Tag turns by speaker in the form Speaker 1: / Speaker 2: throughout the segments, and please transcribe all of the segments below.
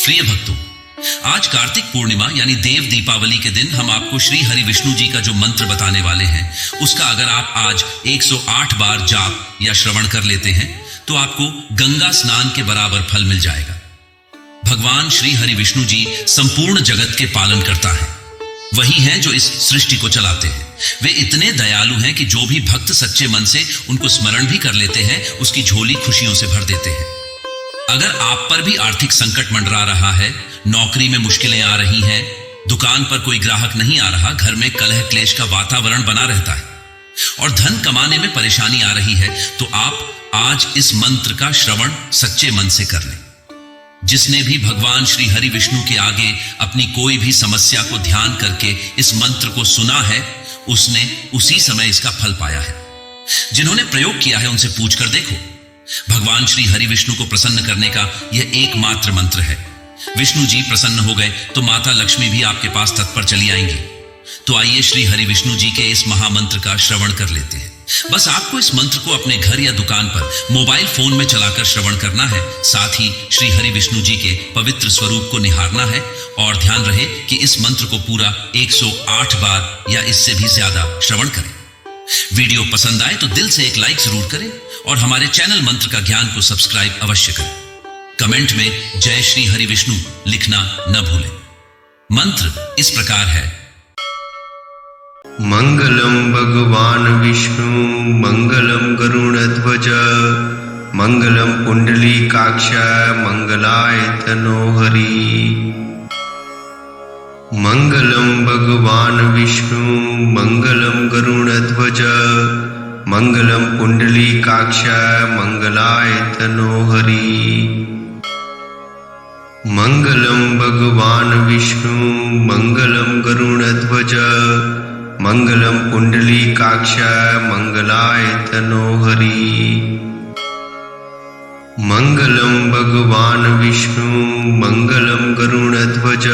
Speaker 1: प्रिय भक्तों, आज कार्तिक पूर्णिमा यानी देव दीपावली के दिन हम आपको श्री हरि विष्णु जी का जो मंत्र बताने वाले हैं, उसका अगर आप आज 108 बार जाप या श्रवण कर लेते हैं तो आपको गंगा स्नान के बराबर फल मिल जाएगा। भगवान श्री हरि विष्णु जी संपूर्ण जगत के पालन करता है। वही हैं जो इस सृष्टि को चलाते हैं। वे इतने दयालु हैं कि जो भी भक्त सच्चे मन से उनको स्मरण भी कर लेते हैं, उसकी झोली खुशियों से भर देते हैं। अगर आप पर भी आर्थिक संकट मंडरा रहा है, नौकरी में मुश्किलें आ रही हैं, दुकान पर कोई ग्राहक नहीं आ रहा, घर में कलह क्लेश का वातावरण बना रहता है और धन कमाने में परेशानी आ रही है, तो आप आज इस मंत्र का श्रवण सच्चे मन से कर लें। जिसने भी भगवान श्री हरि विष्णु के आगे अपनी कोई भी समस्या को ध्यान करके इस मंत्र को सुना है, उसने उसी समय इसका फल पाया है। जिन्होंने प्रयोग किया है उनसे पूछकर देखो। भगवान श्री हरि विष्णु को प्रसन्न करने का यह एकमात्र मंत्र है। विष्णु जी प्रसन्न हो गए तो माता लक्ष्मी भी आपके पास तत्पर चली आएंगी। तो आइए श्री हरि विष्णु जी के इस महामंत्र का श्रवण कर लेते हैं। बस आपको इस मंत्र को अपने घर या दुकान पर मोबाइल फोन में चलाकर श्रवण करना है। साथ ही श्री हरि विष्णु जी के पवित्र स्वरूप को निहारना है और ध्यान रहे कि इस मंत्र को पूरा 108 बार या इससे भी ज्यादा श्रवण करें। वीडियो पसंद आए तो दिल से एक लाइक जरूर करें और हमारे चैनल मंत्र का ज्ञान को सब्सक्राइब अवश्य करें। कमेंट में जय श्री हरि विष्णु लिखना न भूलें। मंत्र इस प्रकार है।
Speaker 2: मंगलम भगवान विष्णु मंगलम गरुड़ध्वज मंगलम पुंडलीकाक्ष मंगलाय तनो हरि। मंगलम भगवान विष्णु मंगलम गरुड़ध्वज मंगलम पुंडलीकाक्ष मंगलाय तनो हरि। मंगलम भगवान विष्णु मंगलम गरुड़ध्वज मंगलम पुंडलीकाक्ष मंगलाय तनो हरि। मंगलम भगवान विष्णु मंगलम गरुड़ध्वज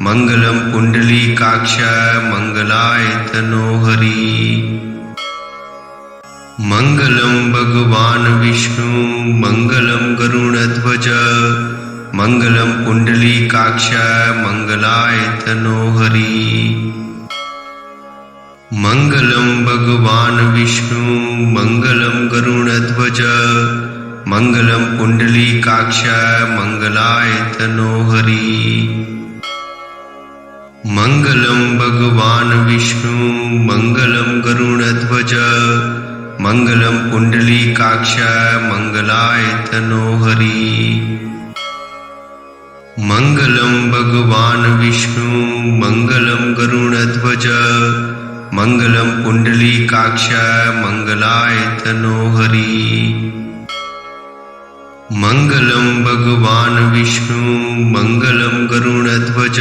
Speaker 2: मंगलम पुंडलीकाक्ष मंगलाय तनो हरि। मंगलम भगवान विष्णु मंगलम गरुड़ध्वज मंगलम पुंडलीकाक्ष मंगलाय तनो हरि। मंगलम भगवान विष्णु मंगलम गरुड़ध्वज मंगलम पुंडलीकाक्ष मंगलाय तनो हरि। मंगलम भगवान विष्णु मंगलम गरुड़ध्वज मंगलम पुंडलीकाक्ष मंगलाय तनो हरि। मंगलम भगवान विष्णु मंगलम गरुड़ध्वज मंगलम पुंडलीकाक्ष मंगलाय तनो हरि। मंगलम भगवान विष्णु मंगलम गरुड़ध्वज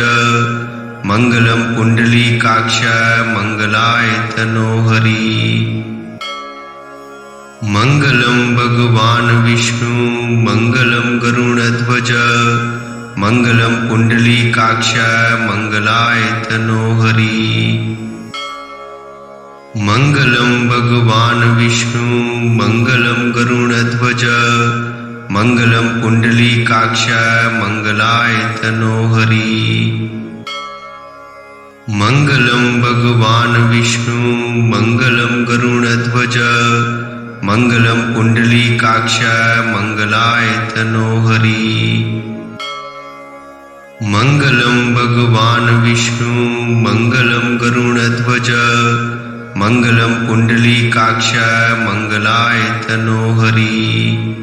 Speaker 2: मंगलम पुंडलीकाक्ष मंगलाय तनो हरि। मंगलम भगवान विष्णु मंगलम गरुड़ध्वज मंगलम पुंडलीकाक्ष मंगलाय तनो हरि। मंगलम भगवान विष्णु मंगलम गरुड़ध्वज मंगलम पुंडलीकाक्ष मंगलाय तनो हरि। मंगलम भगवान विष्णु मंगलम गरुड़ध्वज मंगलम पुंडलीकाक्ष मंगलाय तनो हरि। मंगलम भगवान विष्णु मंगलम गरुड़ध्वज मंगलम पुंडलीकाक्ष मंगलाय तनो हरि।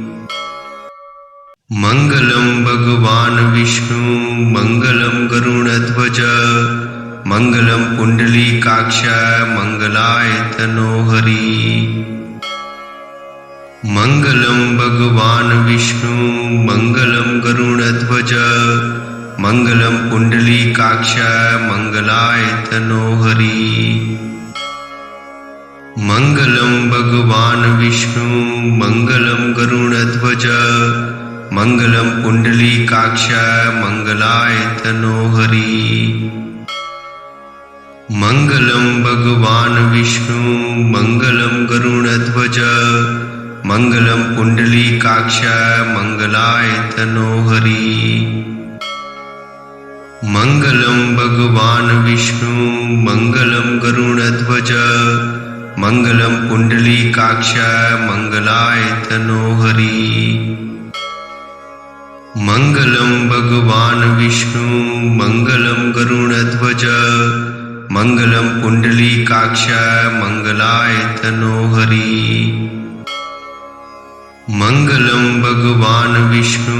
Speaker 2: मंगलम भगवान विष्णु मंगलम गरुड़ध्वज मंगलम पुंडलीकाक्ष मंगलाय तनो हरि। मंगलम भगवान विष्णु मंगलम गरुड़ध्वज मंगलम पुंडलीकाक्ष मंगलाय तनो हरि। मंगलम भगवान विष्णु मंगलम गरुड़ध्वज मंगलम पुंडलीकाक्ष मंगलाय तनो हरि। मंगलम भगवान विष्णु मंगलम गरुड़ध्वज मंगलम पुंडलीकाक्ष मंगलाय तनो हरि। मङ्गलं भगवान् विष्णु मङ्गलं गरुडध्वज मङ्गलं पुण्डलीकाक्ष मङ्गलायतनो हरि। मङ्गलं भगवान् विष्णु मङ्गलं गरुडध्वज मङ्गलं पुण्डलीकाक्ष मङ्गलायतनो हरि। मङ्गलं भगवान् विष्णु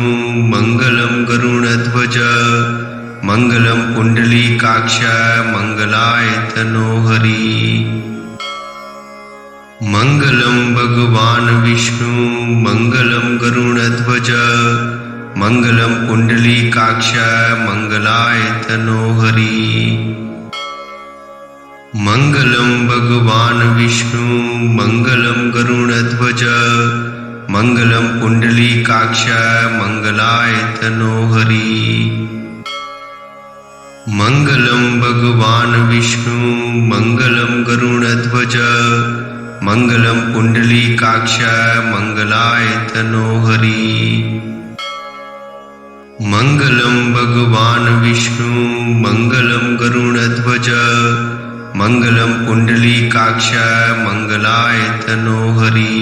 Speaker 2: मङ्गलं गरुडध्वज मङ्गलं पुण्डलीकाक्ष मङ्गलायतनो हरि। मङ्गलं भगवान् विष्णु मङ्गलं गरुडध्वज मङ्गलं पुण्डलीकाक्ष मङ्गलायतनो हरि। मङ्गलं भगवान् विष्णु मङ्गलं गरुडध्वज मङ्गलं पुण्डलीकाक्ष मङ्गलायतनो हरि। मङ्गलं भगवान् विष्णु मङ्गलं गरुडध्वज मङ्गलं पुण्डलीकाक्ष मङ्गलायतनो हरि। मङ्गलं भगवान् विष्णु मङ्गलं गरुडध्वज मङ्गलं पुण्डलीकाक्ष मङ्गलायतनो हरि।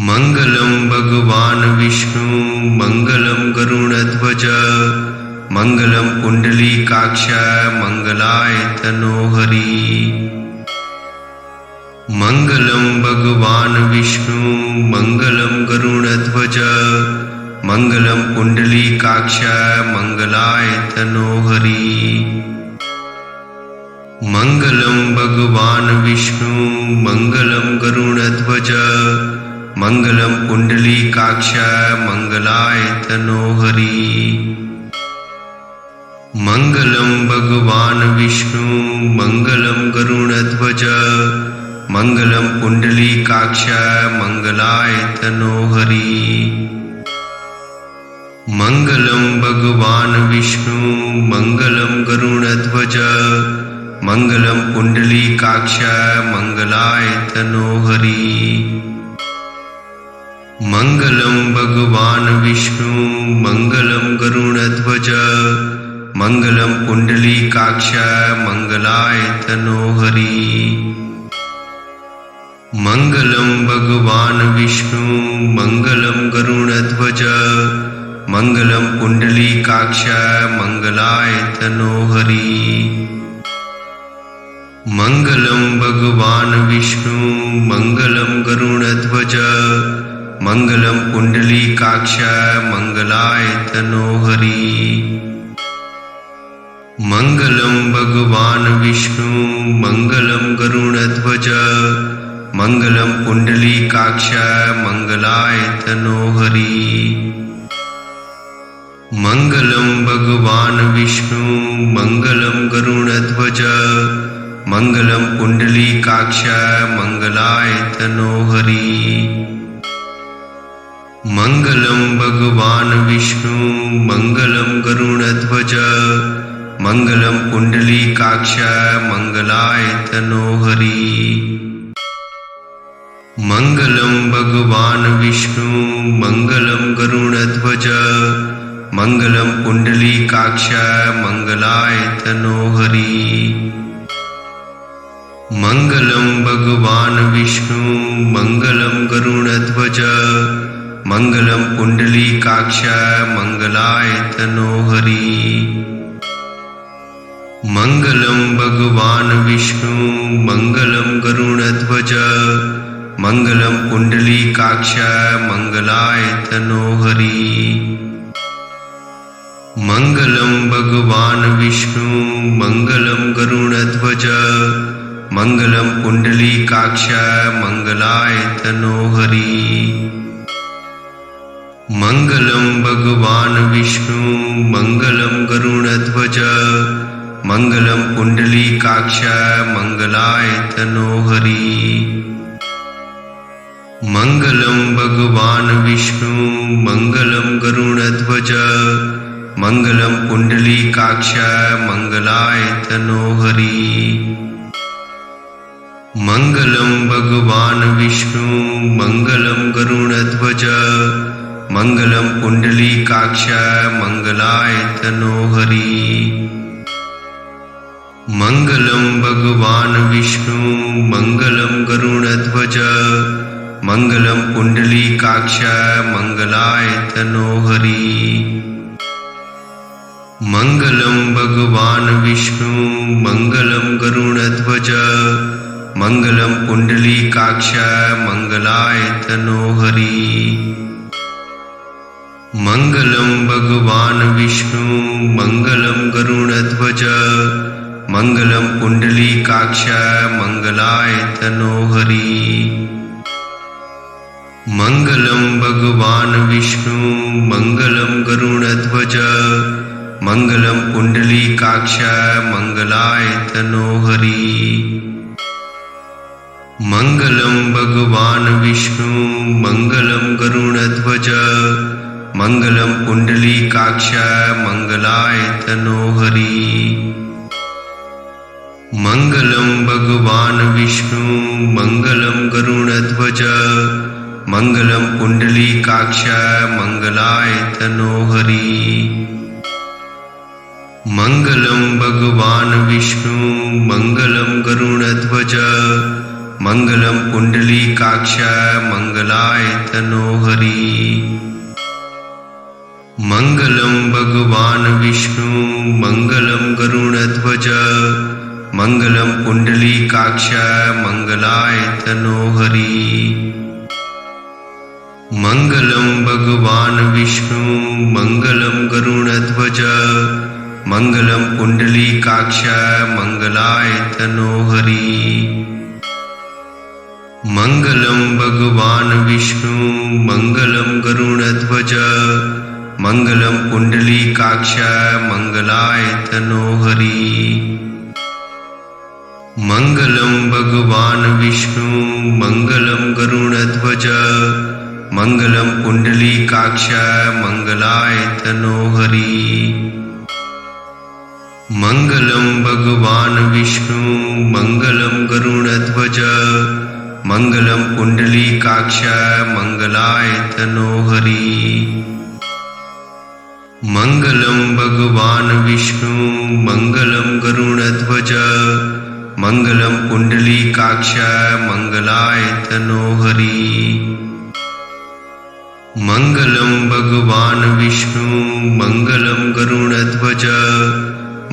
Speaker 2: मङ्गलं भगवान् विष्णु मङ्गलं गरुडध्वज मङ्गलं पुण्डलीकाक्ष मङ्गलायतनो हरि। मङ्गलं भगवान् विष्णु मङ्गलं गरुडध्वज मङ्गलं पुण्डलीकाक्ष मङ्गलायतनो हरि। मङ्गलं भगवान् विष्णु मङ्गलं गरुडध्वज मङ्गलं पुण्डलीकाक्ष मङ्गलायतनो हरि। मङ्गलं भगवान् विष्णु मङ्गलं गरुडध्वज मङ्गलं पुण्डलीकाक्ष मङ्गलायतनो हरि। मङ्गलं भगवान् विष्णु मङ्गलं गरुडध्वज मङ्गलं पुण्डलीकाक्ष मङ्गलायतनो हरि। मङ्गलं भगवान् विष्णु मङ्गलं गरुडध्वज मङ्गलं पुण्डलीकाक्ष मङ्गलायतनो हरि। मङ्गलं भगवान् विष्णु मङ्गलं गरुडध्वज मङ्गलं पुण्डलीकाक्ष मङ्गलायतनो हरि। मङ्गलं भगवान् विष्णु मङ्गलं गरुडध्वज मङ्गलं पुण्डलीकाक्ष मङ्गलायतनो हरि। मङ्गलं भगवान् विष्णु मङ्गलं गरुडध्वज मङ्गलं पुण्डलीकाक्ष मङ्गलायतनो हरि। मङ्गलं भगवान् विष्णु मङ्गलं गरुडध्वज मङ्गलं पुण्डलीकाक्ष मङ्गलायतनो हरि। मङ्गलं भगवान् विष्णु मङ्गलं गरुडध्वज मङ्गलं पुण्डलीकाक्ष मङ्गलायतनो हरि। मङ्गलं भगवान् विष्णु मङ्गलं गरुडध्वज मङ्गलं पुण्डलीकाक्ष मङ्गलायतनो हरि। मङ्गलं भगवान् विष्णु मङ्गलं गरुडध्वज मङ्गलं पुण्डलीकाक्ष मङ्गलायतनो हरि। मङ्गलं भगवान् विष्णु मङ्गलं गरुडध्वज मङ्गलं पुण्डलीकाक्ष मङ्गलायतनो हरि। मङ्गलं भगवान् विष्णु मङ्गलं गरुडध्वज मङ्गलं पुण्डलीकाक्ष मङ्गलायतनो हरि। मङ्गलं भगवान् विष्णु मङ्गलं गरुडध्वज मङ्गलं पुण्डलीकाक्ष मङ्गलायतनो हरि। मङ्गलं भगवान् विष्णु मङ्गलं गरुडध्वज मङ्गलं पुण्डलीकाक्ष मङ्गलायतनो हरि। मङ्गलं भगवान् विष्णु मङ्गलं गरुडध्वज मङ्गलं पुण्डलीकाक्ष मङ्गलायतनो हरि। मङ्गलं भगवान् विष्णु मङ्गलं गरुडध्वज मङ्गलं पुण्डलीकाक्ष मङ्गलायतनो हरि। मङ्गलं भगवान् विष्णु मङ्गलं गरुडध्वज मङ्गलं पुण्डलीकाक्ष मङ्गलायतनो हरि। मङ्गलं भगवान् विष्णु मङ्गलं गरुडध्वज मङ्गलं पुण्डलीकाक्ष मङ्गलायतनो हरि। मङ्गलं भगवान् विष्णु मङ्गलं गरुडध्वज मङ्गलं पुण्डलीकाक्ष मङ्गलायतनो हरि। मङ्गलं भगवान् विष्णु मङ्गलं गरुडध्वज मङ्गलं पुण्डलीकाक्ष मङ्गलायतनो हरि। मङ्गलं भगवान् विष्णु मङ्गलं गरुडध्वज मङ्गलं पुण्डलीकाक्ष मङ्गलायतनो हरि। मङ्गलं भगवान् विष्णु मङ्गलं गरुडध्वज मङ्गलं पुण्डलीकाक्ष मङ्गलायतनो हरि। मङ्गलं भगवान् विष्णु मङ्गलं गरुडध्वज मङ्गलं पुण्डलीकाक्ष मङ्गलायतनो हरि। मङ्गलं भगवान् विष्णु मङ्गलं गरुडध्वज मङ्गलं पुण्डलीकाक्ष मङ्गलायतनो हरि। मङ्गलं भगवान् विष्णु मङ्गलं गरुडध्वज मङ्गलं पुण्डलीकाक्ष मङ्गलायतनो हरि। मङ्गलं भगवान् विष्णु मङ्गलं गरुडध्वज मङ्गलं पुण्डलीकाक्ष मङ्गलायतनो हरि। मङ्गलं भगवान् विष्णु मङ्गलं गरुडध्वज मङ्गलं पुण्डलीकाक्ष मङ्गलायतनो हरि। मङ्गलं भगवान् विष्णु मङ्गलं गरुडध्वज मङ्गलं पुण्डलीकाक्ष मङ्गलायतनो हरि। मङ्गलं भगवान् विष्णु मङ्गलं गरुडध्वज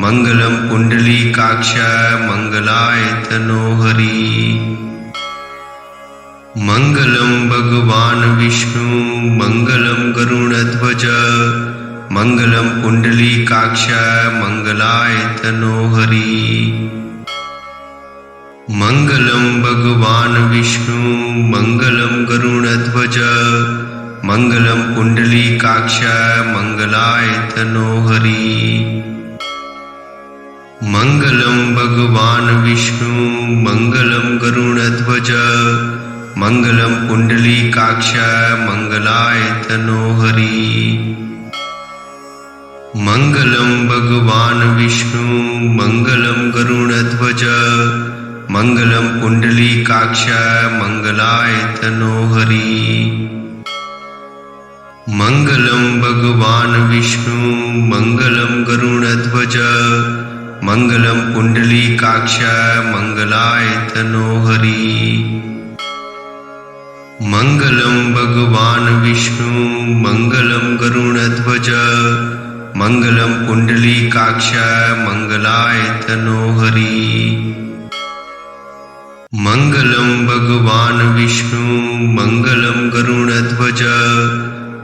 Speaker 2: मङ्गलं पुण्डलीकाक्ष मङ्गलायतनो हरि। मङ्गलं भगवान् विष्णु मङ्गलं गरुडध्वज मङ्गलं पुण्डलीकाक्ष मङ्गलायतनो हरि। मङ्गलं भगवान् विष्णु मङ्गलं गरुडध्वज मङ्गलं पुण्डलीकाक्ष मङ्गलायतनो हरि। मङ्गलं भगवान् विष्णु मङ्गलं गरुडध्वज मङ्गलं पुण्डलीकाक्ष मङ्गलायतनो हरि। मङ्गलं भगवान् विष्णु मङ्गलं गरुडध्वज मङ्गलं पुण्डलीकाक्ष मङ्गलायतनो हरि। मङ्गलं भगवान् विष्णु मङ्गलं गरुडध्वज मङ्गलं पुण्डलीकाक्ष मङ्गलायतनो हरि। मङ्गलं भगवान् विष्णु मङ्गलं गरुडध्वज मङ्गलं पुण्डलीकाक्ष मङ्गलायतनो हरि। मङ्गलं भगवान् विष्णु मङ्गलं गरुडध्वज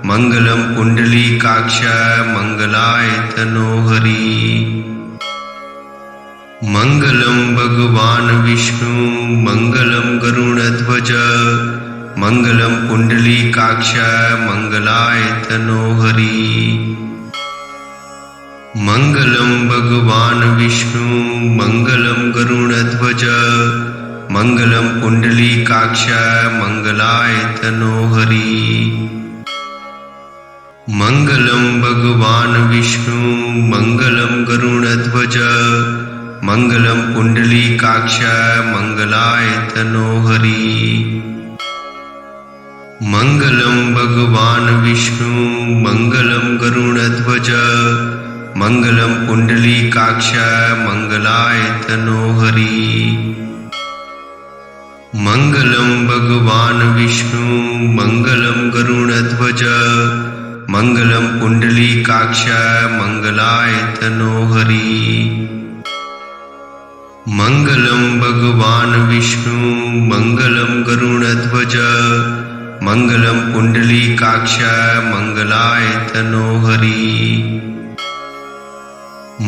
Speaker 2: मङ्गलं पुण्डलीकाक्ष मङ्गलायतनो हरि। मङ्गलं भगवान् विष्णु मङ्गलं गरुडध्वज मङ्गलं पुण्डलीकाक्ष मङ्गलायतनो हरि। मङ्गलं भगवान् विष्णु मङ्गलं गरुडध्वज मङ्गलं पुण्डलीकाक्ष मङ्गलायतनो हरि। मङ्गलं भगवान् विष्णु मङ्गलं गरुडध्वज मङ्गलं पुण्डलीकाक्ष मङ्गलायतनो हरि। मङ्गलं भगवान् विष्णु मङ्गलं गरुडध्वज मङ्गलं पुण्डलीकाक्ष मङ्गलाय तनोहरि। मङ्गलं भगवान् विष्णु मङ्गलं गरुडध्वज मङ्गलं पुण्डलीकाक्ष मङ्गलाय तनोहरि। मङ्गलं भगवान् विष्णु मङ्गलं गरुडध्वज मङ्गलं पुण्डलीकाक्ष मङ्गलाय तनोहरि।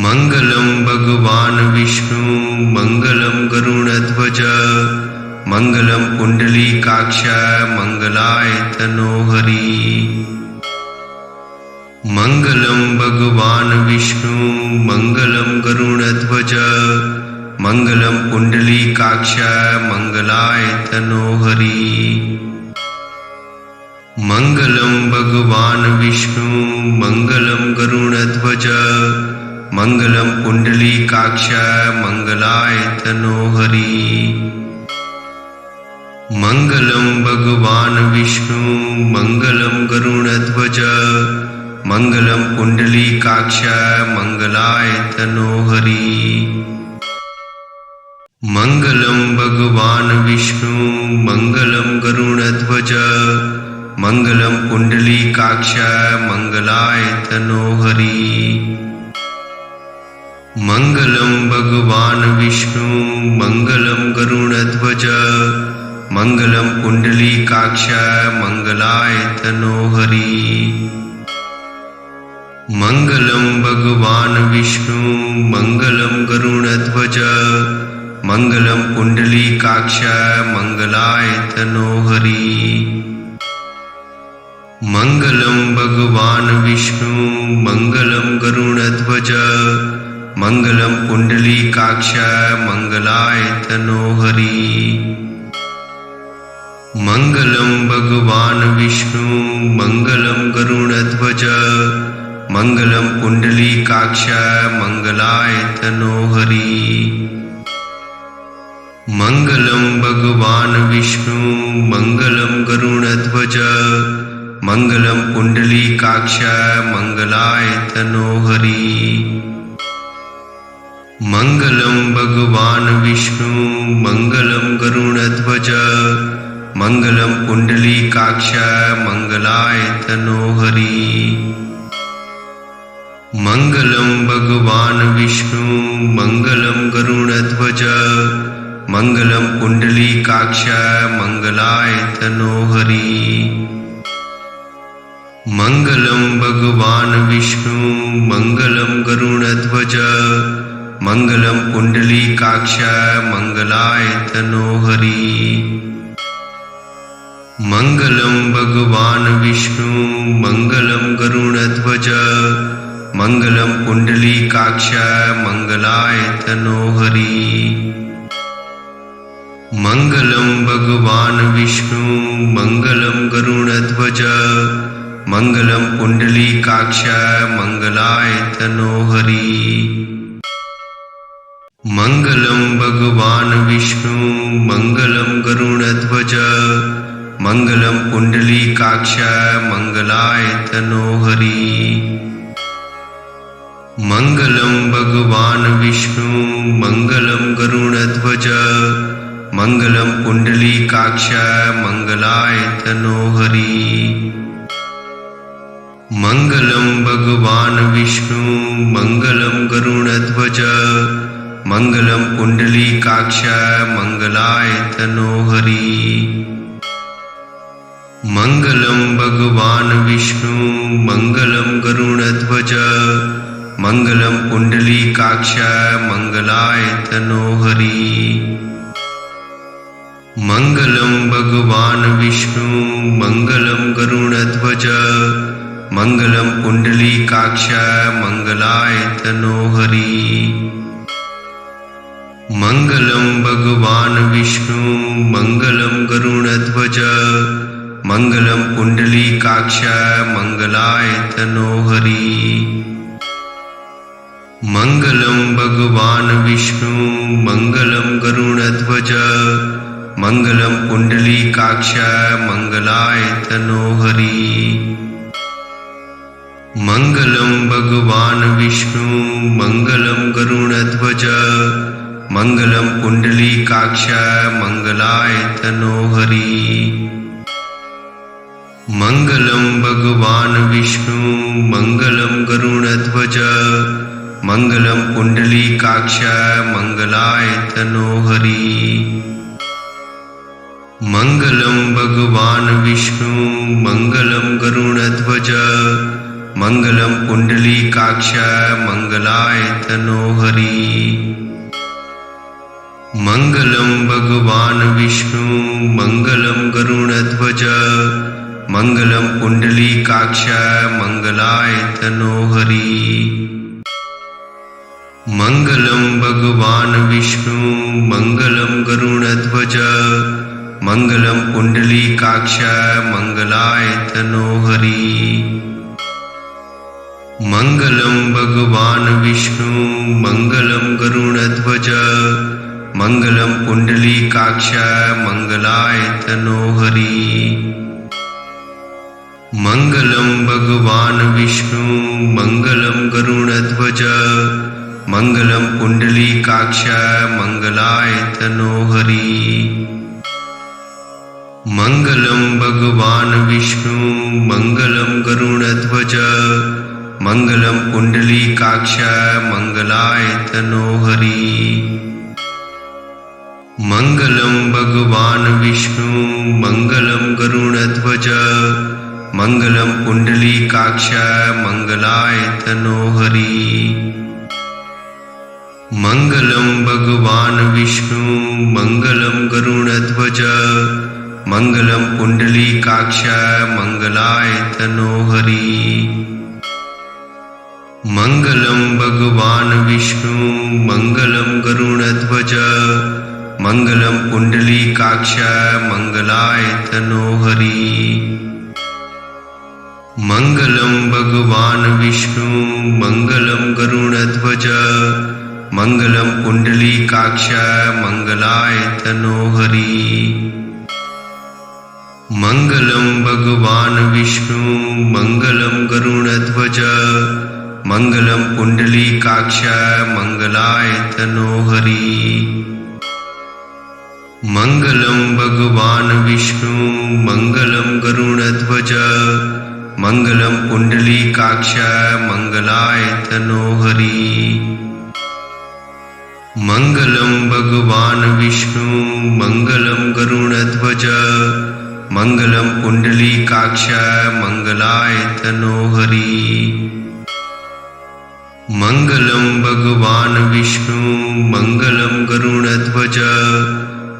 Speaker 2: मङ्गलं भगवान् विष्णु मङ्गलं गरुडध्वज मङ्गलं पुण्डलीकाक्ष मङ्गलाय तनोहरि। मङ्गलं भगवान् विष्णु मङ्गलं गरुडध्वज मङ्गलं पुण्डलीकाक्ष मङ्गलाय तनोहरि। मङ्गलं भगवान् विष्णु मङ्गलं गरुडध्वज मङ्गलं पुण्डलीकाक्ष मङ्गलाय तनोहरि। मङ्गलं भगवान् विष्णु मङ्गलं गरुडध्वज मङ्गलं पुण्डलीकाक्ष मङ्गलाय तनोहरि। मङ्गलं भगवान् विष्णु मङ्गलं गरुडध्वज मङ्गलं पुण्डलीकाक्ष मङ्गलाय तनोहरि। मङ्गलं भगवान् विष्णु मङ्गलं गरुडध्वज मङ्गलं पुण्डलीकाक्ष मङ्गलाय तनोहरि। मङ्गलं भगवान् विष्णु मङ्गलं गरुडध्वज मङ्गलं पुण्डलीकाक्ष मङ्गलाय तनोहरि। मङ्गलं भगवान् विष्णु मङ्गलं गरुडध्वज मङ्गलं पुण्डलीकाक्ष मङ्गलाय तनोहरि। मङ्गलं भगवान् विष्णु मङ्गलं गरुडध्वज मङ्गलं पुण्डलीकाक्ष मङ्गलाय तनोहरि। मङ्गलं भगवान् विष्णु मङ्गलं गरुडध्वज मङ्गलं पुण्डलीकाक्ष मङ्गलाय तनोहरि। मङ्गलं भगवान् विष्णु मङ्गलं गरुडध्वज मङ्गलं पुण्डलीकाक्ष मङ्गलाय तनोहरि। मङ्गलं भगवान् विष्णु मङ्गलं गरुडध्वज मङ्गलं पुण्डलीकाक्ष मङ्गलाय तनोहरि। मङ्गलं भगवान् विष्णु मङ्गलं गरुडध्वज मङ्गलं पुण्डलीकाक्ष मङ्गलाय तनोहरि। मङ्गलं भगवान् विष्णु मङ्गलं गरुडध्वज मङ्गलं पुण्डलीकाक्ष मङ्गलाय तनोहरि। मङ्गलं भगवान् विष्णु मङ्गलं गरुडध्वज मङ्गलं पुण्डलीकाक्ष मङ्गलाय तनोहरि। मङ्गलं भगवान् विष्णु मङ्गलं गरुडध्वज मङ्गलं पुण्डलीकाक्ष मङ्गलाय तनोहरि। मङ्गलं भगवान् विष्णु मङ्गलं गरुडध्वज मङ्गलं पुण्डलीकाक्ष मङ्गलाय तनोहरि। मङ्गलं भगवान् विष्णु मङ्गलं गरुडध्वज मङ्गलं पुण्डलीकाक्ष मङ्गलाय तनोहरि। मङ्गलं भगवान् विष्णु मङ्गलं गरुडध्वज मङ्गलं पुण्डलीकाक्ष मङ्गलाय तनोहरि। मङ्गलं भगवान् विष्णु मङ्गलं गरुडध्वज मङ्गलं पुण्डलीकाक्ष मङ्गलाय तनोहरि। मङ्गलं भगवान् विष्णु मङ्गलं गरुडध्वज मङ्गलं पुण्डलीकाक्ष मङ्गलाय तनोहरि। मङ्गलं भगवान् विष्णु मङ्गलं गरुडध्वज मङ्गलं पुण्डलीकाक्ष मङ्गलायतनो हरि। मङ्गलं भगवान् विष्णु मङ्गलं गरुडध्वज मङ्गलं पुण्डलीकाक्ष मङ्गलायतनो हरि। मङ्गलं भगवान् विष्णु मङ्गलं गरुडध्वज मङ्गलं पुण्डलीकाक्ष मङ्गलायतनो हरि। मङ्गलं भगवान् विष्णु मङ्गलं गरुडध्वज मङ्गलं पुण्डलीकाक्ष मङ्गलायतनो हरि। मङ्गलं भगवान् विष्णु मङ्गलं गरुडध्वज मङ्गलं पुण्डलीकाक्ष मङ्गलायतनो हरि। मङ्गलं भगवान् विष्णु मङ्गलं गरुडध्वज मङ्गलं पुण्डलीकाक्ष मङ्गलायतनो हरि। मङ्गलं भगवान् विष्णु मङ्गलं गरुडध्वज मङ्गलं पुण्डलीकाक्ष मङ्गलायतनो हरि। मङ्गलं भगवान् विष्णु मङ्गलं गरुडध्वज मङ्गलं पुण्डलीकाक्ष मङ्गलायतनो हरि। मङ्गलं भगवान् विष्णु मङ्गलं गरुडध्वज मङ्गलं पुण्डलीकाक्ष मङ्गलायतनो हरि। मङ्गलं भगवान् विष्णु मङ्गलं गरुडध्वज मङ्गलं पुण्डलीकाक्ष मङ्गलायतनो हरि। मङ्गलं भगवान् विष्णु मङ्गलं गरुडध्वज मङ्गलं पुण्डलीकाक्ष मङ्गलायतनो हरि। मङ्गलं भगवान् विष्णु मङ्गलं गरुडध्वज मङ्गलं पुण्डलीकाक्ष मङ्गलायतनो हरि। मङ्गलं भगवान् विष्णु मङ्गलं गरुडध्वज मङ्गलं पुण्डलीकाक्ष मङ्गलायतनो हरि। मङ्गलं भगवान् विष्णु मङ्गलं गरुडध्वज मङ्गलं पुण्डलीकाक्ष मङ्गलायतनो हरि। मङ्गलं भगवान् विष्णु मङ्गलं गरुडध्वज मङ्गलं पुण्डलीकाक्ष मङ्गलायतनो हरि। मङ्गलं भगवान् विष्णु मङ्गलं गरुडध्वज मङ्गलं पुण्डलीकाक्ष मङ्गलायतनो हरि। मङ्गलं भगवान् विष्णु मङ्गलं गरुडध्वज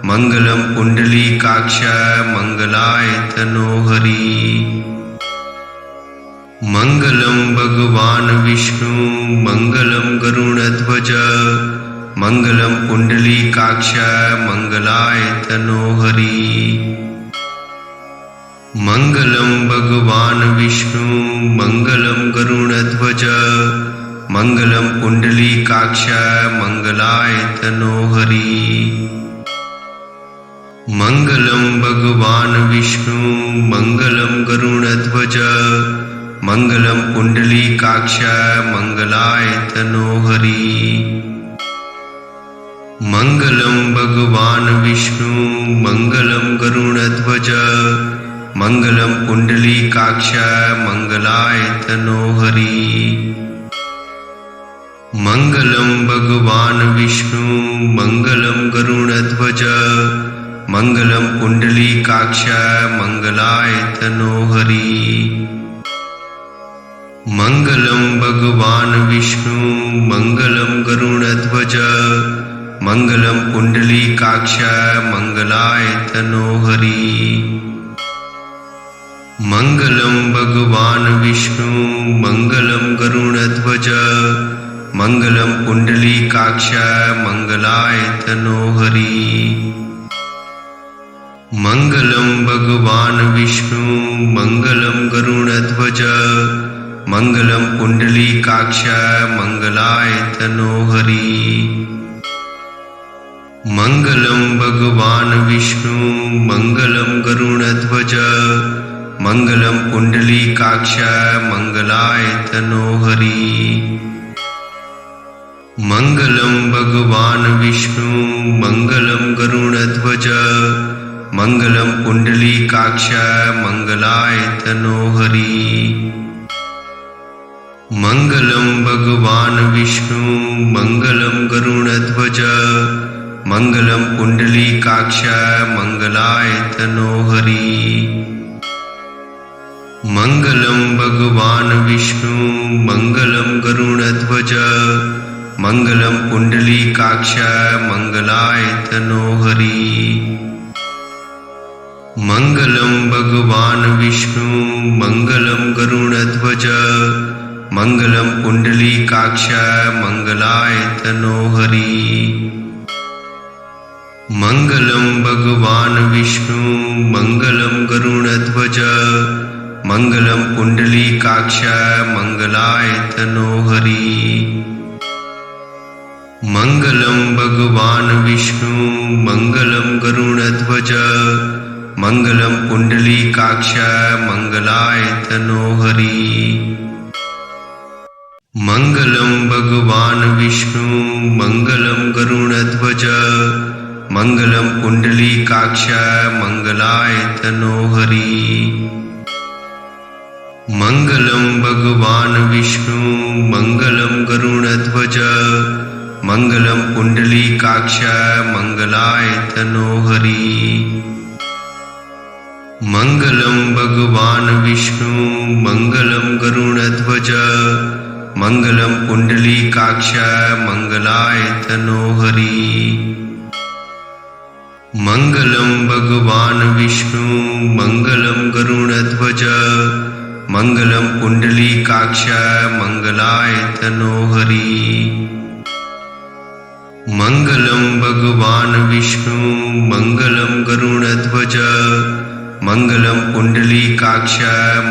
Speaker 2: मङ्गलं पुण्डलीकाक्ष मङ्गलायतनो हरि। मङ्गलं भगवान् विष्णु मङ्गलं गरुडध्वज मङ्गलं पुण्डलीकाक्ष मङ्गलायतनो हरि। मङ्गलं भगवान् विष्णु मङ्गलं गरुडध्वज मङ्गलं पुण्डलीकाक्ष मङ्गलायतनो हरि। मङ्गलं भगवान् विष्णु मङ्गलं गरुडध्वज मङ्गलं पुण्डलीकाक्ष मङ्गलायतनो हरि। मङ्गलं भगवान् विष्णु मङ्गलं गरुडध्वज मङ्गलं पुण्डलीकाक्ष मङ्गलायतनो हरि। मङ्गलं भगवान् विष्णु मङ्गलं गरुडध्वज मङ्गलं पुण्डलीकाक्ष मङ्गलायतनो हरि। मङ्गलं भगवान् विष्णु मङ्गलं गरुडध्वज मङ्गलं पुण्डलीकाक्ष मङ्गलायतनो हरि। मङ्गलं भगवान् विष्णु मङ्गलं गरुडध्वज मङ्गलं पुण्डलीकाक्ष मङ्गलायतनो हरि। मङ्गलं भगवान् विष्णु मङ्गलं गरुडध्वज मङ्गलं पुण्डलीकाक्ष मङ्गलायतनो हरि। मङ्गलं भगवान् विष्णु मङ्गलं गरुडध्वज मङ्गलं पुण्डलीकाक्ष मङ्गलाय तनो हरि। मङ्गलं भगवान् विष्णु मङ्गलं गरुडध्वज मङ्गलं पुण्डलीकाक्ष मङ्गलाय तनो हरि। मङ्गलं भगवान् विष्णु मङ्गलं गरुडध्वज मङ्गलं पुण्डलीकाक्ष मङ्गलाय तनो हरि। मङ्गलं भगवान् विष्णु मङ्गलं गरुडध्वज मङ्गलं पुण्डलीकाक्ष मङ्गलाय तनो हरि। मङ्गलं भगवान् विष्णु मङ्गलं गरुडध्वज मङ्गलं पुण्डलीकाक्ष मङ्गलाय तनो हरि। मङ्गलं भगवान् विष्णु मङ्गलं गरुडध्वज मङ्गलं पुण्डलीकाक्ष मङ्गलाय तनो हरि। मङ्गलं भगवान् विष्णु मङ्गलं गरुडध्वज मङ्गलं पुण्डलीकाक्ष मङ्गलाय तनो हरि। मङ्गलं भगवान् विष्णु मङ्गलं गरुडध्वज मङ्गलं पुण्डलीकाक्ष मङ्गलाय तनो हरि। मङ्गलं भगवान् विष्णु मङ्गलं गरुडध्वज मङ्गलं पुण्डलीकाक्ष मङ्गलाय तनो हरि। मङ्गलं भगवान् विष्णु मङ्गलं गरुडध्वज मङ्गलं पुण्डलीकाक्ष मङ्गलाय तनो हरि। मङ्गलं भगवान् विष्णु मङ्गलं गरुडध्वज मङ्गलं पुण्डलीकाक्ष मङ्गलाय तनो हरि। मङ्गलं भगवान् विष्णु मङ्गलं गरुडध्वज मङ्गलं पुण्डलीकाक्ष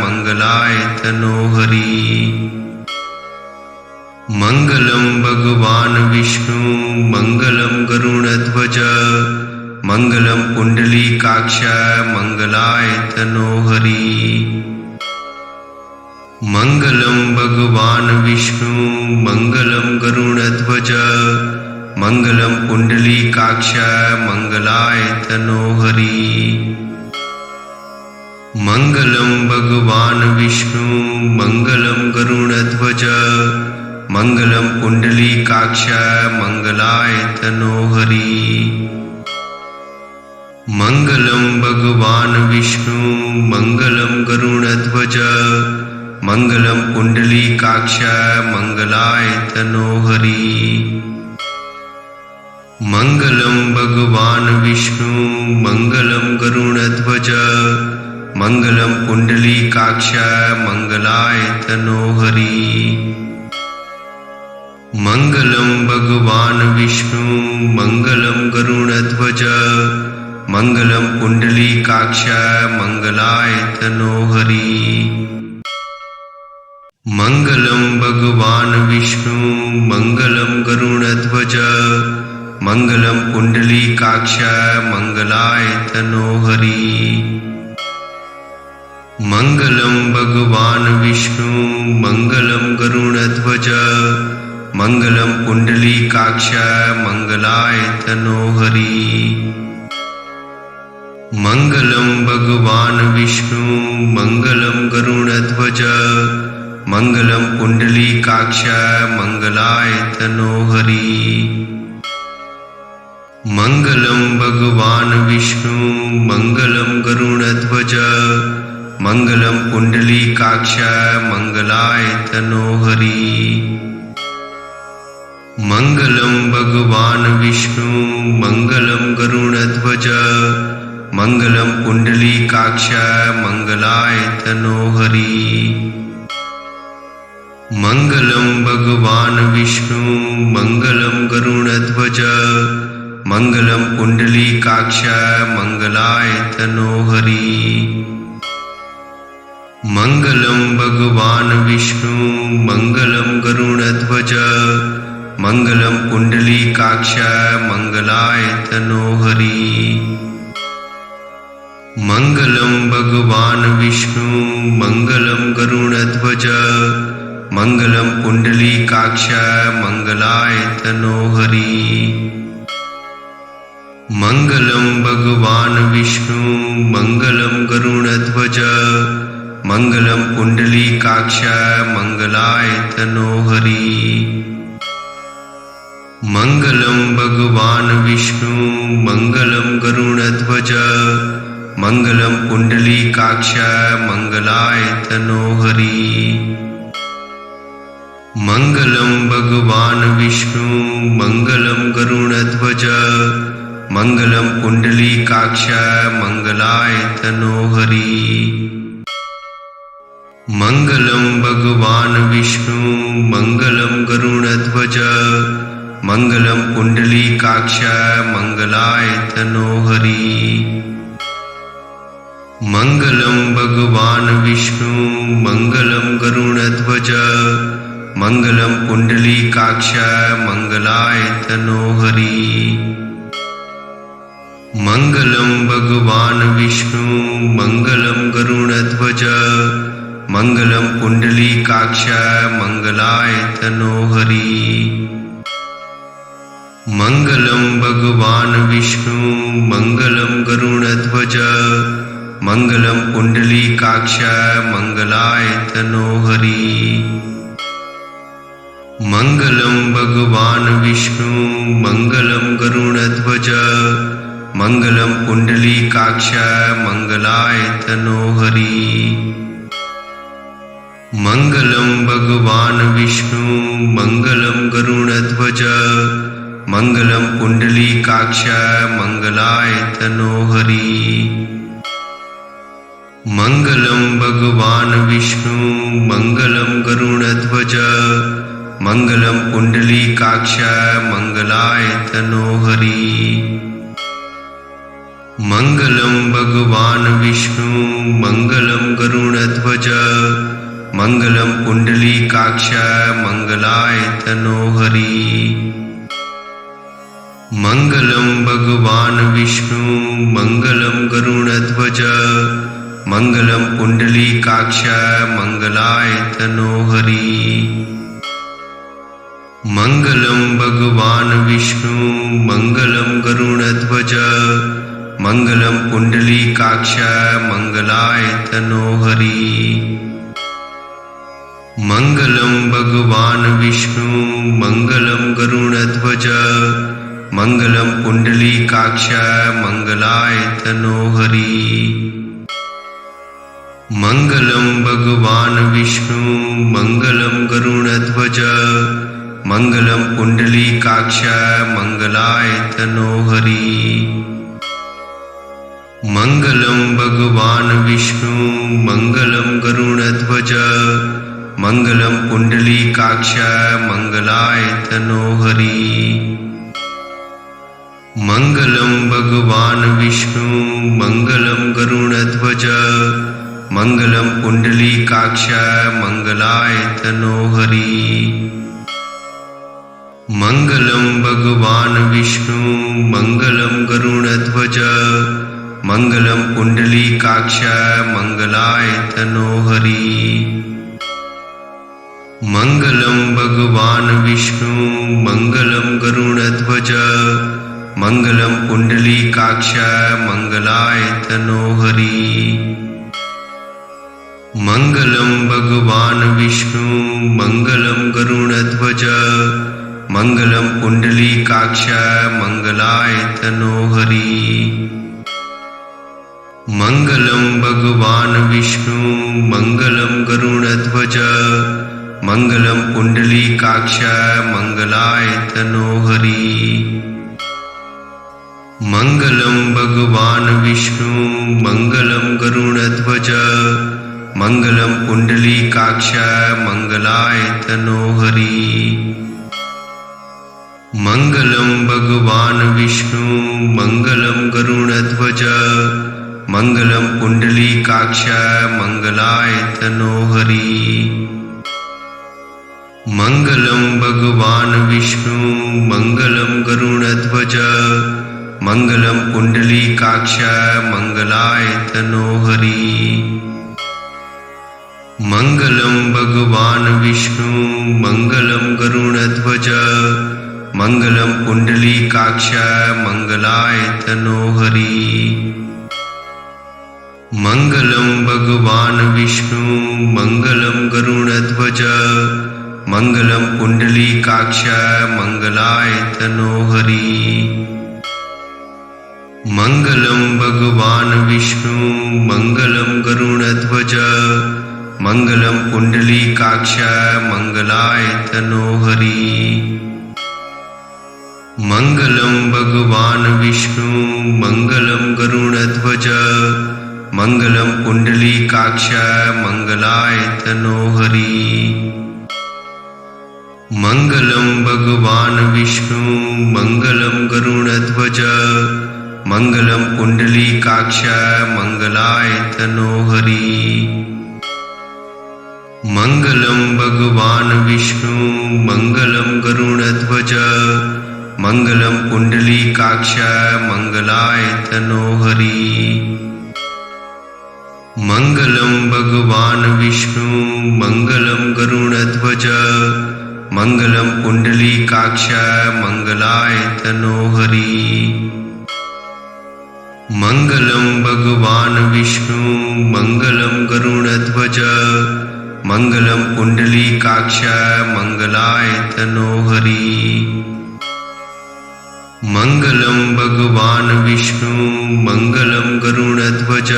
Speaker 2: मङ्गलाय तनो हरि। मङ्गलं भगवान् विष्णु मङ्गलं गरुडध्वज मङ्गलं पुण्डलीकाक्ष मङ्गलाय तनो हरि। मङ्गलं भगवान् विष्णु मङ्गलं गरुडध्वज मङ्गलं पुण्डलीकाक्ष मङ्गलाय तनो हरि। मङ्गलं भगवान् विष्णु मङ्गलं गरुडध्वज मङ्गलं पुण्डलीकाक्ष मङ्गलाय तनो हरि। मङ्गलं भगवान् विष्णु मङ्गलं गरुडध्वज मङ्गलं पुण्डलीकाक्ष मङ्गलाय तनो हरि। मङ्गलं भगवान् विष्णु मङ्गलं गरुडध्वज मङ्गलं पुण्डलीकाक्ष मङ्गलाय तनो हरि। मङ्गलं भगवान् विष्णु मङ्गलं गरुडध्वज मङ्गलं पुण्डलीकाक्ष मङ्गलाय तनो हरि। मङ्गलं भगवान् विष्णु मङ्गलं गरुडध्वज मङ्गलं पुण्डलीकाक्ष मङ्गलाय तनो हरि। मङ्गलं भगवान् विष्णु मङ्गलं गरुडध्वज मङ्गलं पुण्डलीकाक्ष मङ्गलाय तनो हरि। मङ्गलं भगवान् विष्णु मङ्गलं गरुडध्वज मङ्गलं पुण्डलीकाक्ष मङ्गलाय तनो हरि। मङ्गलं भगवान् विष्णु मङ्गलं गरुडध्वज मङ्गलं पुण्डलीकाक्ष मङ्गलाय तनो हरि। मङ्गलं भगवान् विष्णु मङ्गलं गरुडध्वज मङ्गलं पुण्डलीकाक्ष मङ्गलाय तनो हरि। मङ्गलं भगवान् विष्णु मङ्गलं गरुडध्वज मङ्गलं पुण्डलीकाक्ष मङ्गलाय तनो हरि। मङ्गलं भगवान् विष्णु मङ्गलं गरुडध्वज मङ्गलं पुण्डलीकाक्ष मङ्गलायतनो हरि। मङ्गलं भगवान् विष्णु मङ्गलं गरुडध्वज मङ्गलं पुण्डलीकाक्ष मङ्गलायतनो हरि। मङ्गलं भगवान् विष्णु मङ्गलं गरुडध्वज मङ्गलं पुण्डलीकाक्ष मङ्गलायतनो हरि। मङ्गलं भगवान् विष्णु मङ्गलं गरुडध्वज मङ्गलं पुण्डलीकाक्ष मङ्गलायतनो हरि। मङ्गलं भगवान् विष्णु मङ्गलं गरुडध्वज मङ्गलं पुण्डलीकाक्ष मङ्गलायतनो हरि। मङ्गलं भगवान् विष्णु मङ्गलं गरुडध्वज मङ्गलं पुण्डलीकाक्ष मङ्गलायतनो हरि। मङ्गलं भगवान् विष्णु मङ्गलं गरुडध्वज मङ्गलं पुण्डलीकाक्ष मङ्गलायतनो हरि। मङ्गलं भगवान् विष्णु मङ्गलं गरुडध्वज मङ्गलं पुण्डलीकाक्ष मङ्गलायतनो हरि। मङ्गलं भगवान् विष्णु मङ्गलं गरुडध्वज मङ्गलं पुण्डलीकाक्ष मङ्गलायतनो हरि। मङ्गलं भगवान् विष्णु मङ्गलं गरुडध्वज मङ्गलं पुण्डलीकाक्ष मङ्गलायतनो हरि। मङ्गलं भगवान् विष्णु मङ्गलं गरुडध्वज मङ्गलं पुण्डलीकाक्ष मङ्गलायतनो हरि। मङ्गलं भगवान् विष्णु मङ्गलं गरुडध्वज मङ्गलं पुण्डलीकाक्ष मङ्गलायतनो हरि। मङ्गलं भगवान् विष्णु मङ्गलं गरुडध्वज मङ्गलं पुण्डलीकाक्ष मङ्गलायतनो हरि। मङ्गलं भगवान् विष्णु मङ्गलं गरुडध्वज मङ्गलं पुण्डलीकाक्ष मङ्गलायतनो हरि। मङ्गलं भगवान् विष्णु मङ्गलं गरुडध्वज मङ्गलं पुण्डलीकाक्ष मङ्गलायतनो हरि। मङ्गलं भगवान् विष्णु मङ्गलं गरुडध्वज मङ्गलं पुण्डलीकाक्ष मङ्गलायतनो हरि। मङ्गलं भगवान् विष्णु मङ्गलं गरुडध्वज मङ्गलं पुण्डलीकाक्ष मङ्गलायतनो हरि। मङ्गलं भगवान् विष्णु मङ्गलं गरुडध्वज मङ्गलं पुण्डलीकाक्ष मङ्गलायतनो हरि। मङ्गलं भगवान् विष्णु मङ्गलं गरुडध्वज मङ्गलं पुण्डलीकाक्ष मङ्गलायतनो हरि। मङ्गलं भगवान् विष्णु मङ्गलं गरुडध्वज मङ्गलं पुण्डलीकाक्ष मङ्गलायतनो हरि। मङ्गलं भगवान् विष्णु मङ्गलं गरुडध्वज मङ्गलं पुण्डलीकाक्ष मङ्गलायतनो हरि। मङ्गलं भगवान् विष्णु मङ्गलं गरुडध्वज मङ्गलं पुण्डलीकाक्ष मङ्गलायतनो हरि। मङ्गलं भगवान् विष्णु मङ्गलं गरुडध्वज मङ्गलं पुण्डलीकाक्ष मङ्गलायतनो हरि। मङ्गलं भगवान् विष्णु मङ्गलं गरुडध्वज मङ्गलं पुण्डलीकाक्ष मङ्गलायतनो हरि। मङ्गलं भगवान् विष्णु मङ्गलं गरुडध्वज मङ्गलं पुण्डलीकाक्ष मङ्गलायतनो हरि। मंगलम भगवान विष्णु मंगलम गरुड़ध्वज मंगलम पुंडलीकाक्ष मंगलाय तनोहरि। मंगलम भगवान विष्णु मंगलम गरुड़ध्वज मंगलम पुंडलीकाक्ष मंगलाय तनोहरि। मंगलम भगवान विष्णु मंगलम गरुड़ध्वज मंगलम पुंडलीकाक्ष मंगलाय तनोहरि। मंगलम भगवान विष्णु मंगलम गरुड़ध्वज मंगलम पुंडलीकाक्ष मंगलाय तनोहरि। मंगलम भगवान विष्णु मंगलम गरुड़ध्वज मंगलम पुंडलीकाक्ष मंगलाय तनोहरि। मंगलम भगवान विष्णु मंगलम गरुड़ध्वज मंगलम पुंडलीकाक्ष मंगलाय तनोहरि। मंगलम भगवान विष्णु मंगलम गरुड़ध्वज मंगलम पुंडलीकाक्ष मंगलाय तनोहरि। मंगलम भगवान विष्णु मंगलम गरुड़ध्वज मंगलम पुंडलीकाक्ष मंगलाय तनोहरि। मंगलम भगवान विष्णु मंगलम गरुड़ध्वज मंगलम पुंडलीकाक्ष मंगलाय तनोहरि। मंगलम भगवान विष्णु मंगलम गरुड़ध्वज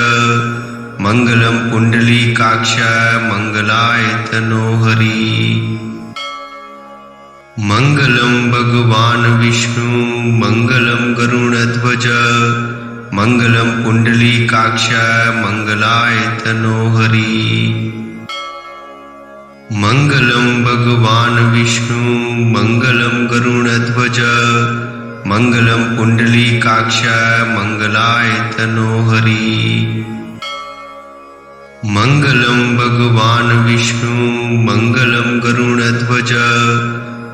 Speaker 2: मंगलम पुंडलीकाक्ष मंगलाय तनोहरि। मंगलम भगवान विष्णु मंगलम गरुड़ध्वज मंगलम पुंडलीकाक्ष मंगलाय तनोहरि। मंगलम भगवान विष्णु मंगलम गरुड़ध्वज मंगलम पुंडलीकाक्ष मंगलाय तनोहरि। मंगलम भगवान विष्णु मंगलम गरुड़ध्वज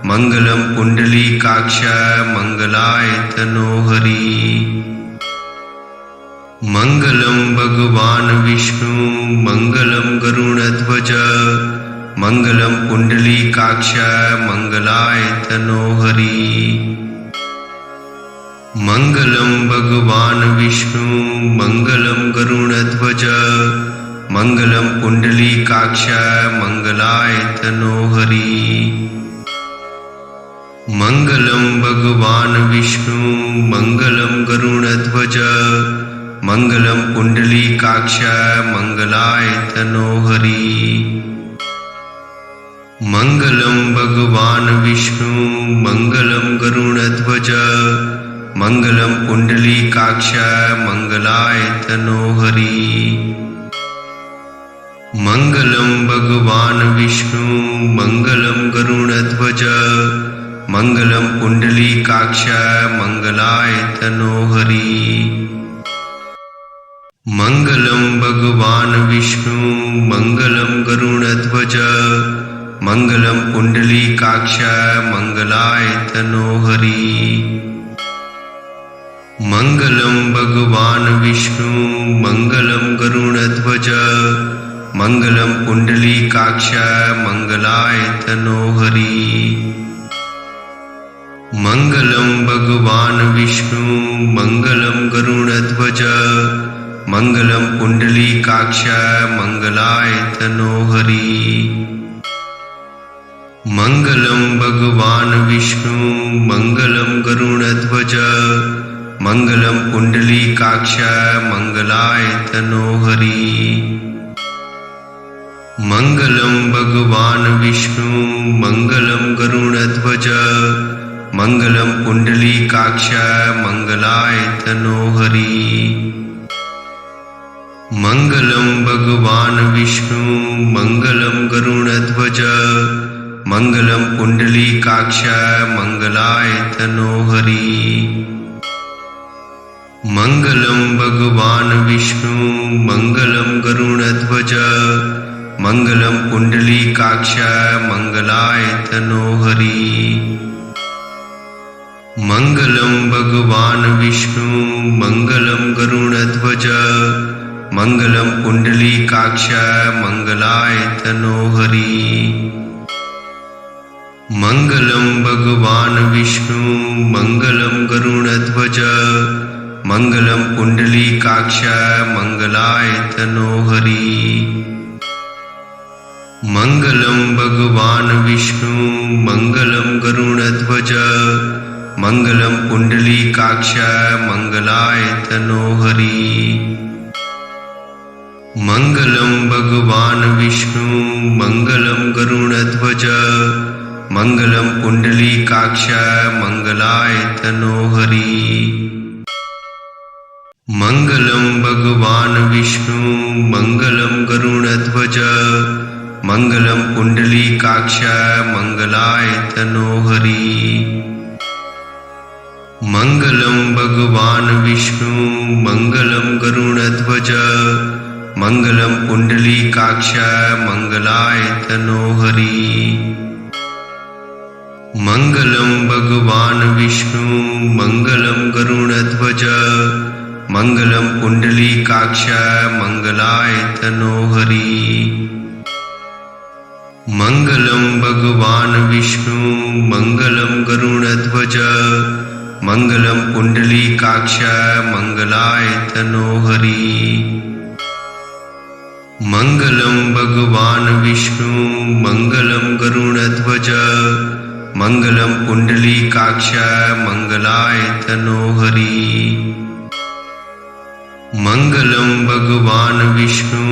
Speaker 2: मंगलम पुंडलीकाक्ष मंगलाय तनोहरि। मंगलम भगवान विष्णु मंगलम गरुड़ध्वज मंगलम पुंडलीकाक्ष मंगलाय तनोहरि। मंगलम भगवान विष्णु मंगलम गरुड़ध्वज मंगलम पुंडलीकाक्ष मंगलाय तनोहरि। मंगलम भगवान विष्णु मंगलम गरुड़ध्वज मंगलम पुंडलीकाक्ष मंगलाय तनोहरि। मंगलम भगवान विष्णु मंगलम गरुड़ध्वज मंगलम पुंडलीकाक्ष मंगलाय तनोहरि। मंगलम भगवान विष्णु मंगलम गरुड़ध्वज मंगलम पुंडलीकाक्ष मंगलाय तनोहरि। मंगलम भगवान विष्णु मंगलम गरुड़ध्वज मंगलम पुंडलीकाक्ष मंगलाय तनोहरि। मंगलम भगवान विष्णु मंगलम गरुड़ध्वज मंगलम पुंडलीकाक्ष मंगलाय तनोहरि। मंगलम भगवान विष्णु मंगलम गरुड़ध्वज मंगलम पुंडलीकाक्ष मंगलाय तनोहरि। मंगलम भगवान विष्णु मंगलम गरुड़ध्वज मंगलम पुंडलीकाक्ष मंगलाय तनोहरि। मंगलम भगवान विष्णु मंगलम गरुड़ध्वज मंगलम पुंडलीकाक्ष मंगलाय तनोहरि। मंगलम भगवान विष्णु मंगलम गरुड़ध्वज मंगलम पुंडलीकाक्ष मंगलाय तनोहरि। मंगलम भगवान विष्णु मंगलम गरुड़ध्वज मङ्गलं पुण्डलीकाक्ष मङ्गलायतनो हरि मङ्गलं भगवान् विष्णु मङ्गलं गरुडध्वज मङ्गलं पुण्डलीकाक्ष मङ्गलायतनो हरि मङ्गलं भगवान् विष्णु मङ्गलं गरुडध्वज मङ्गलं पुण्डलीकाक्ष मङ्गलायतनो हरि मङ्गलं भगवान् विष्णु मङ्गलं गरुडध्वज मङ्गलं पुण्डलीकाक्ष मङ्गलायतनो हरि मङ्गलं भगवान् विष्णु मङ्गलं गरुडध्वज मङ्गलं पुण्डलीकाक्ष मङ्गलायतनो हरि मङ्गलं भगवान् विष्णु मङ्गलं गरुडध्वज मङ्गलं पुण्डलीकाक्ष मङ्गलायतनो हरि मङ्गलं भगवान् विष्णु मङ्गलं गरुडध्वज मङ्गलं पुण्डलीकाक्ष मङ्गलायतनो हरि मङ्गलं भगवान् विष्णु मङ्गलं गरुडध्वज मङ्गलं पुण्डलीकाक्ष मङ्गलायतनो हरि मङ्गलं भगवान् विष्णु मङ्गलं गरुडध्वज मङ्गलं पुण्डलीकाक्ष मङ्गलायतनो हरि मङ्गलं भगवान् विष्णु मङ्गलं गरुडध्वज मङ्गलं पुण्डलीकाक्ष मङ्गलायतनो हरि मङ्गलं भगवान् विष्णु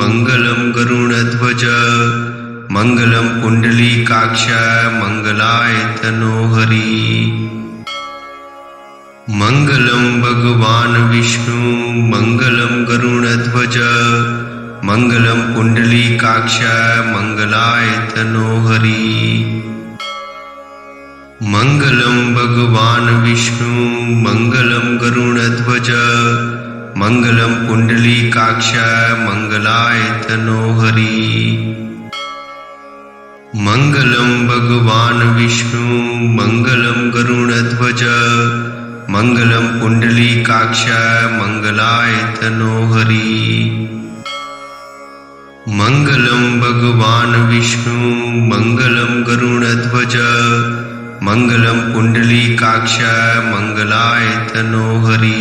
Speaker 2: मङ्गलं गरुडध्वज मङ्गलं पुण्डलीकाक्ष मङ्गलायतनो हरि मङ्गलं भगवान् विष्णु मङ्गलं गरुडध्वज मङ्गलं पुण्डलीकाक्ष मङ्गलायतनो हरि मङ्गलं भगवान् विष्णु मङ्गलं गरुडध्वज मङ्गलं पुण्डलीकाक्ष मङ्गलायतनो हरि मङ्गलं भगवान् विष्णु मङ्गलं गरुडध्वज मङ्गलं पुण्डलीकाक्ष मङ्गलायतनो हरि मङ्गलं भगवान् विष्णु मङ्गलं गरुडध्वज मङ्गलं पुण्डलीकाक्ष मङ्गलायतनो हरि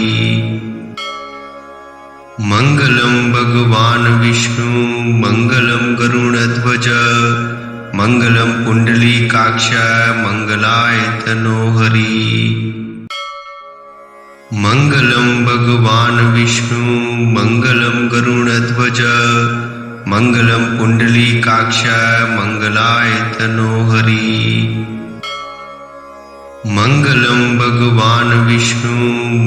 Speaker 2: मङ्गलं भगवान् विष्णु मङ्गलं गरुडध्वज मङ्गलं पुण्डलीकाक्ष मङ्गलायतनो हरि मङ्गलं भगवान् विष्णु मङ्गलं गरुडध्वज मङ्गलं पुण्डलीकाक्ष मङ्गलायतनो हरि मङ्गलं भगवान् विष्णु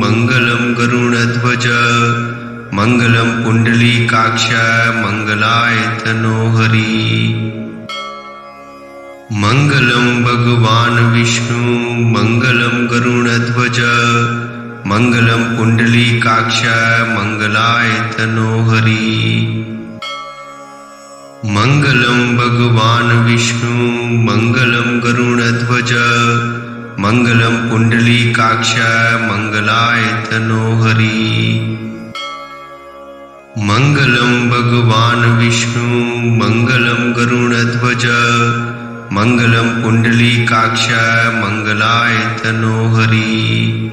Speaker 2: मङ्गलं गरुडध्वज मङ्गलं पुण्डलीकाक्ष मङ्गलायतनो हरि मङ्गलं भगवान् विष्णु मङ्गलं गरुडध्वज मङ्गलं पुण्डलीकाक्ष मङ्गलायतनो हरि मङ्गलं भगवान् विष्णु मङ्गलं गरुडध्वज मङ्गलं पुण्डलीकाक्ष मङ्गलायतनो हरि मङ्गलं भगवान् विष्णु मङ्गलं गरुडध्वज मङ्गलं पुण्डलीकाक्ष मङ्गलायतनो हरि।